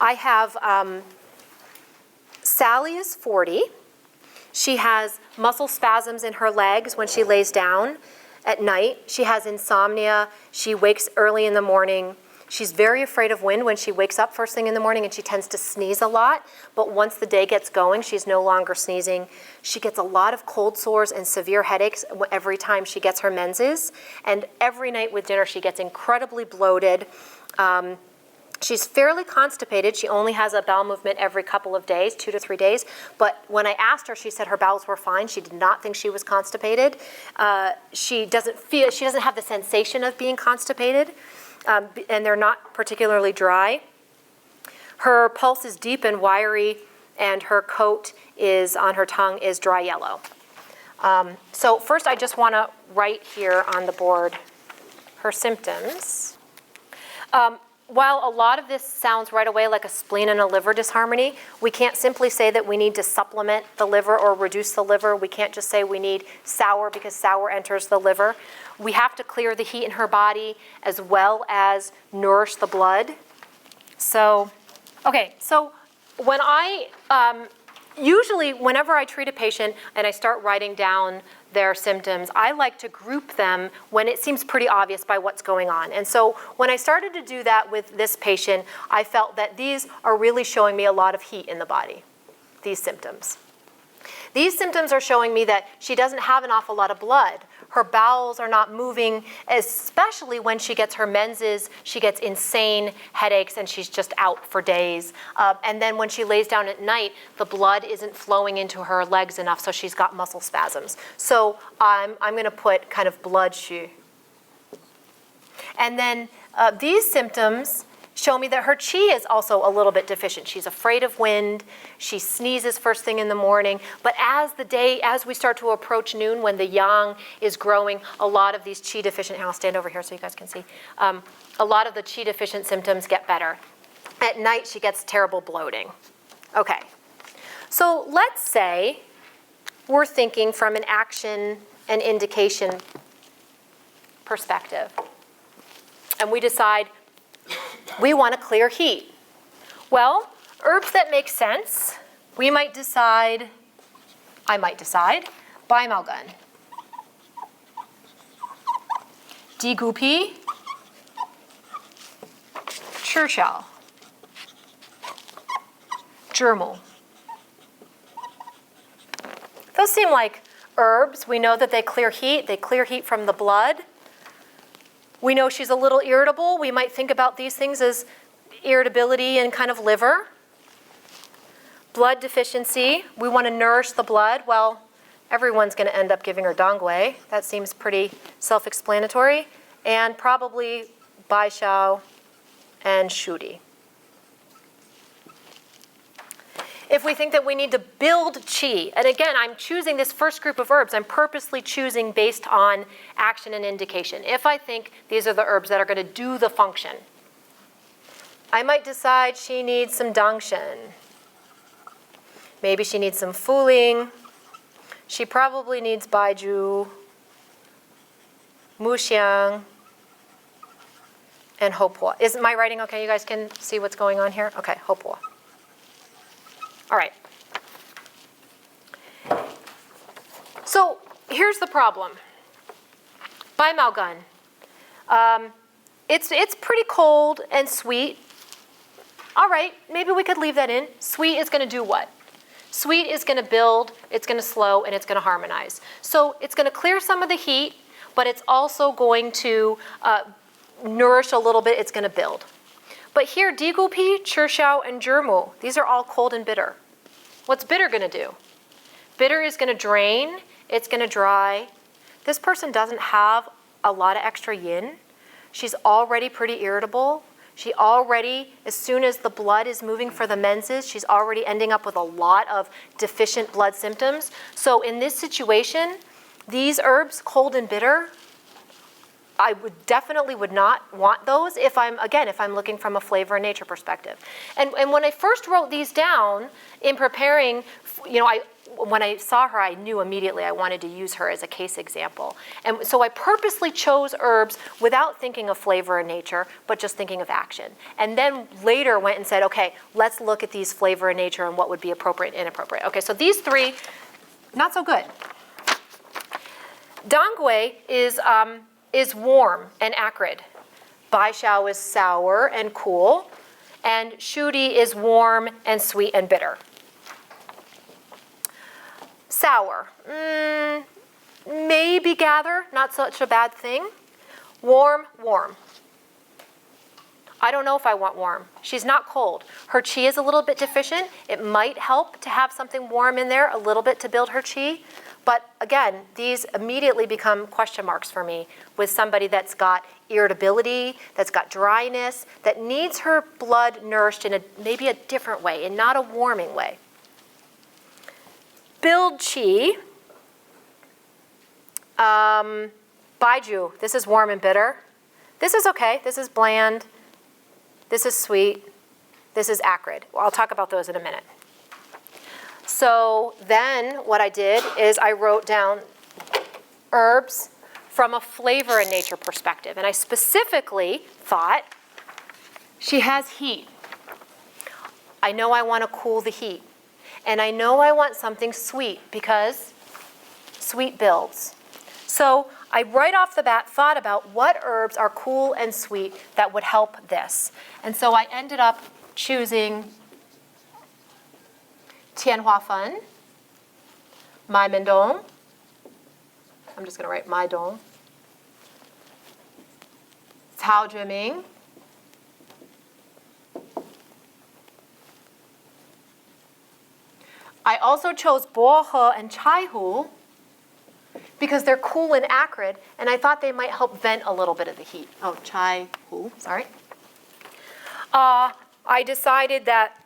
I have, Sally is 40. She has muscle spasms in her legs when she lays down at night. She has insomnia. She wakes early in the morning. She's very afraid of wind when she wakes up first thing in the morning, and she tends to sneeze a lot. But once the day gets going, she's no longer sneezing. She gets a lot of cold sores and severe headaches every time she gets her menses. And every night with dinner, she gets incredibly bloated. She's fairly constipated. She only has a bowel movement every couple of days, 2 to 3 days. But when I asked her, she said her bowels were fine. She did not think she was constipated. She doesn't have the sensation of being constipated. And they're not particularly dry. Her pulse is deep and wiry, and her coat on her tongue is dry yellow. So first I just want to write here on the board her symptoms. While a lot of this sounds right away like a spleen and a liver disharmony, we can't simply say that we need to supplement the liver or reduce the liver. We can't just say we need sour because sour enters the liver. We have to clear the heat in her body as well as nourish the blood. So, okay, so when usually whenever I treat a patient and I start writing down their symptoms, I like to group them when it seems pretty obvious by what's going on. And so when I started to do that with this patient, I felt that these are really showing me a lot of heat in the body, these symptoms. These symptoms are showing me that she doesn't have an awful lot of blood. Her bowels are not moving, especially when she gets her menses. She gets insane headaches and she's just out for days. And then when she lays down at night, the blood isn't flowing into her legs enough, so she's got muscle spasms. So I'm going to put kind of blood shu. And then these symptoms show me that her qi is also a little bit deficient. She's afraid of wind. She sneezes first thing in the morning. But as we start to approach noon, when the yang is growing, a lot of these qi deficient, and I'll stand over here so you guys can see, a lot of the qi deficient symptoms get better. At night, she gets terrible bloating. Okay, so let's say we're thinking from an action and indication perspective. And we decide, we want to clear heat. Well, herbs that make sense, I might decide, Baimalgun, Digupi, Churchill, Germul. Those seem like herbs. We know that they clear heat. They clear heat from the blood. We know she's a little irritable. We might think about these things as irritability and kind of liver. Blood deficiency. We want to nourish the blood. Well, everyone's going to end up giving her dongui. That seems pretty self-explanatory. And probably baishao and shudi. If we think that we need to build qi, and again, I'm choosing this first group of herbs, I'm purposely choosing based on action and indication. If I think these are the herbs that are going to do the function, I might decide she needs some dangshen. Maybe she needs some fuling. She probably needs baiju, muxiang, and hopua. Is my writing okay? You guys can see what's going on here? Okay, hopua. All right. So here's the problem. Baimalgun. It's pretty cold and sweet. All right, maybe we could leave that in. Sweet is going to do what? Sweet is going to build, it's going to slow, and it's going to harmonize. So it's going to clear some of the heat, but it's also going to nourish a little bit. It's going to build. But here, Digupi, Churchill, and Germu, these are all cold and bitter. What's bitter going to do? Bitter is going to drain. It's going to dry. This person doesn't have a lot of extra yin. She's already pretty irritable. She already, as soon as the blood is moving for the menses, she's already ending up with a lot of deficient blood symptoms. So in this situation, these herbs, cold and bitter, I definitely would not want those if I'm looking from a flavor and nature perspective. And when I first wrote these down in preparing, when I saw her, I knew immediately I wanted to use her as a case example. And so I purposely chose herbs without thinking of flavor and nature, but just thinking of action. And then later went and said, okay, let's look at these flavor and nature and what would be appropriate and inappropriate. Okay, so these three, not so good. Dangui is warm and acrid. Baishao is sour and cool. And Shudi is warm and sweet and bitter. Sour, maybe gather, not such a bad thing. Warm, warm. I don't know if I want warm. She's not cold. Her qi is a little bit deficient. It might help to have something warm in there, a little bit to build her qi. But again, these immediately become question marks for me with somebody that's got irritability, that's got dryness, that needs her blood nourished in maybe a different way, and not a warming way. Build qi. Baiju, this is warm and bitter. This is okay. This is bland. This is sweet. This is acrid. Well, I'll talk about those in a minute. So then what I did is I wrote down herbs from a flavor and nature perspective. And I specifically thought she has heat. I know I want to cool the heat. And I know I want something sweet because sweet builds. So I right off the bat thought about what herbs are cool and sweet that would help this. And so I ended up choosing Tianhua Fen, Mai Mendong. I'm just going to write Mai Dong. Cao Zhiming. I also chose Bohe and Chaihu because they're cool and acrid, and I thought they might help vent a little bit of the heat. Oh, Chaihu, sorry. I decided that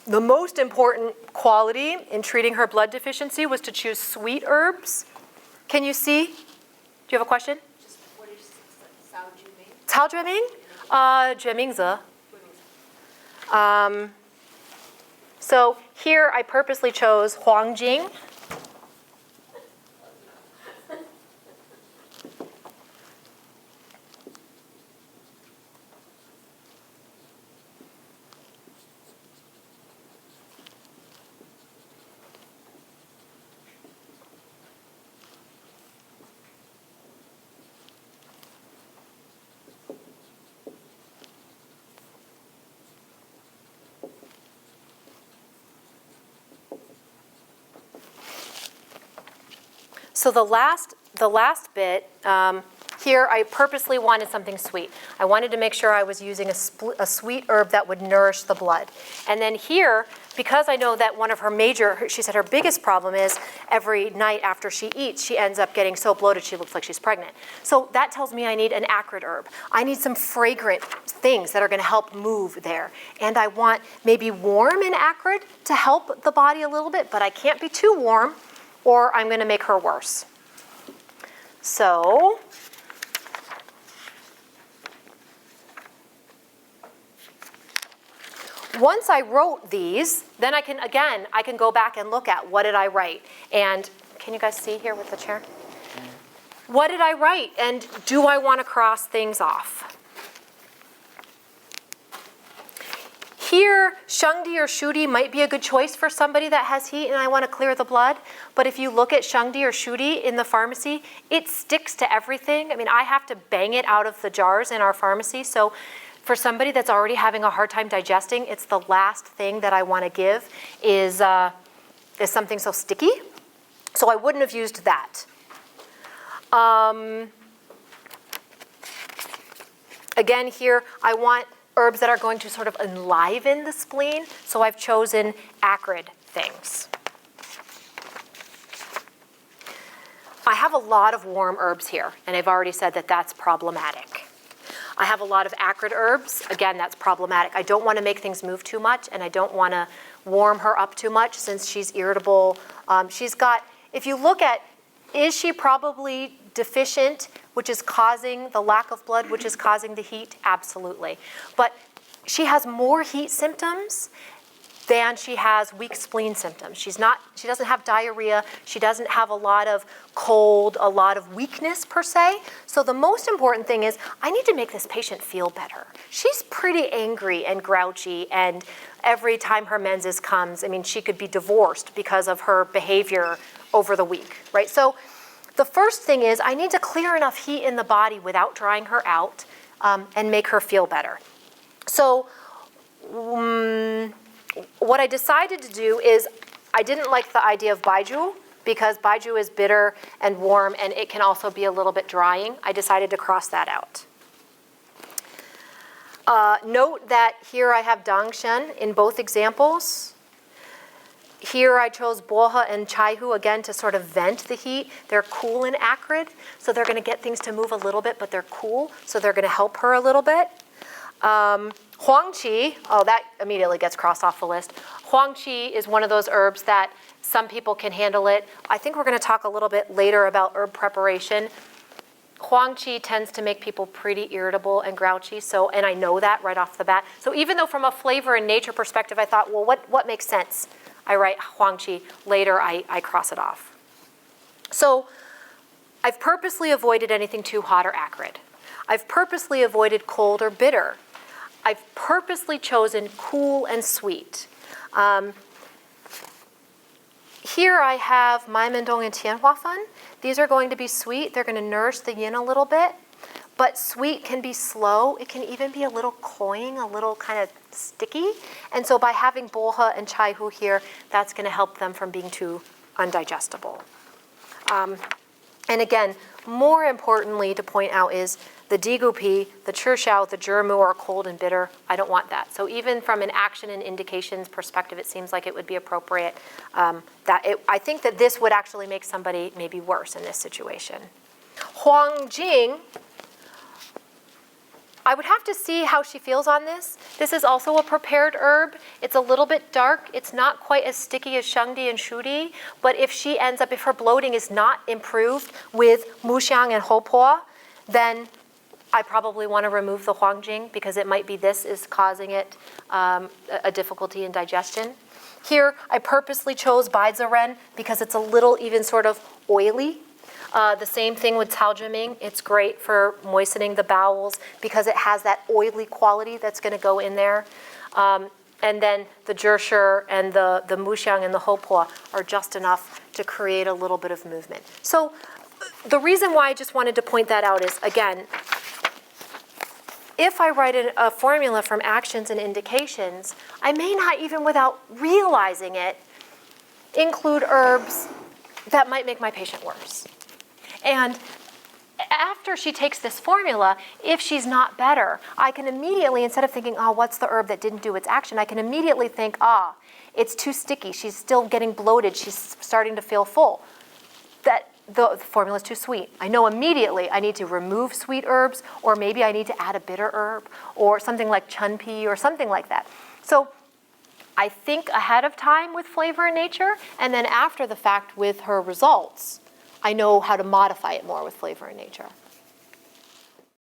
the most important quality in treating her blood deficiency was to choose sweet herbs. Can you see? Do you have a question? Just what is Cao Zhiming? Cao Zhiming? Zhimingze. So here I purposely chose Huangjing. So the last bit, here I purposely wanted something sweet. I wanted to make sure I was using a sweet herb that would nourish the blood. And then here, because I know that one of her she said her biggest problem is every night after she eats, she ends up getting so bloated she looks like she's pregnant. So that tells me I need an acrid herb. I need some fragrant things that are going to help move there. And I want maybe warm and acrid to help the body a little bit, but I can't be too warm or I'm going to make her worse. So once I wrote these, then I can go back and look at what did I write. And can you guys see here with the chair? What did I write? And do I want to cross things off? Here, Shengdi or Shudi might be a good choice for somebody that has heat and I want to clear the blood. But if you look at Shengdi or Shudi in the pharmacy, it sticks to everything. I mean, I have to bang it out of the jars in our pharmacy. So for somebody that's already having a hard time digesting, it's the last thing that I want to give is something so sticky. So I wouldn't have used that. Again, here, I want herbs that are going to sort of enliven the spleen, so I've chosen acrid things. I have a lot of warm herbs here, and I've already said that that's problematic. I have a lot of acrid herbs. Again, that's problematic. I don't want to make things move too much, and I don't want to warm her up too much since she's irritable. She's got, if you look at, is she probably deficient, which is causing the lack of blood, which is causing the heat? Absolutely. But she has more heat symptoms than she has weak spleen symptoms. She doesn't have diarrhea, she doesn't have a lot of cold, a lot of weakness per se. So the most important thing is I need to make this patient feel better. She's pretty angry and grouchy, and every time her menses comes, I mean, she could be divorced because of her behavior over the week, right? So the first thing is I need to clear enough heat in the body without drying her out and make her feel better. So what I decided to do is I didn't like the idea of baiju because baiju is bitter and warm and it can also be a little bit drying. I decided to cross that out. Note that here I have dangshen in both examples. Here I chose boha and chaihu again to sort of vent the heat. They're cool and acrid, so they're going to get things to move a little bit, but they're cool, so they're going to help her a little bit. Huangqi, oh, that immediately gets crossed off the list. Huangqi is one of those herbs that some people can handle it. I think we're going to talk a little bit later about herb preparation. Huangqi tends to make people pretty irritable and grouchy, and I know that right off the bat. So even though from a flavor and nature perspective, I thought, well, what makes sense? I write Huangqi. Later, I cross it off. So I've purposely avoided anything too hot or acrid. I've purposely avoided cold or bitter. I've purposely chosen cool and sweet. Here I have Mai Mendong and Tianhua Fan. These are going to be sweet. They're going to nourish the yin a little bit. But sweet can be slow. It can even be a little cloying, a little kind of sticky. And so by having boha and chaihu here, that's going to help them from being too undigestible. And again, more importantly to point out is the digupi, the churshao, the zhimu are cold and bitter. I don't want that. So even from an action and indications perspective, it seems like it would be appropriate. I think that this would actually make somebody maybe worse in this situation. Huangjing, I would have to see how she feels on this. This is also a prepared herb. It's a little bit dark. It's not quite as sticky as shengdi and shudi, but if her bloating is not improved with muxiang and hopo, then I probably want to remove the huangjing because it might be this is causing it a difficulty in digestion. Here, I purposely chose baizaren because it's a little even sort of oily. The same thing with taojiming. It's great for moistening the bowels because it has that oily quality that's going to go in there. And then the zhishi and the muxiang and the hopo are just enough to create a little bit of movement. So the reason why I just wanted to point that out is, again, if I write a formula from actions and indications, I may not, even without realizing it, include herbs that might make my patient worse. And after she takes this formula, if she's not better, I can immediately, instead of thinking, oh, what's the herb that didn't do its action, I can immediately think, it's too sticky. She's still getting bloated. She's starting to feel full. That the formula is too sweet. I know immediately I need to remove sweet herbs, or maybe I need to add a bitter herb, or something like chunpi or something like that. So I think ahead of time with flavor and nature, and then after the fact with her results, I know how to modify it more with flavor and nature.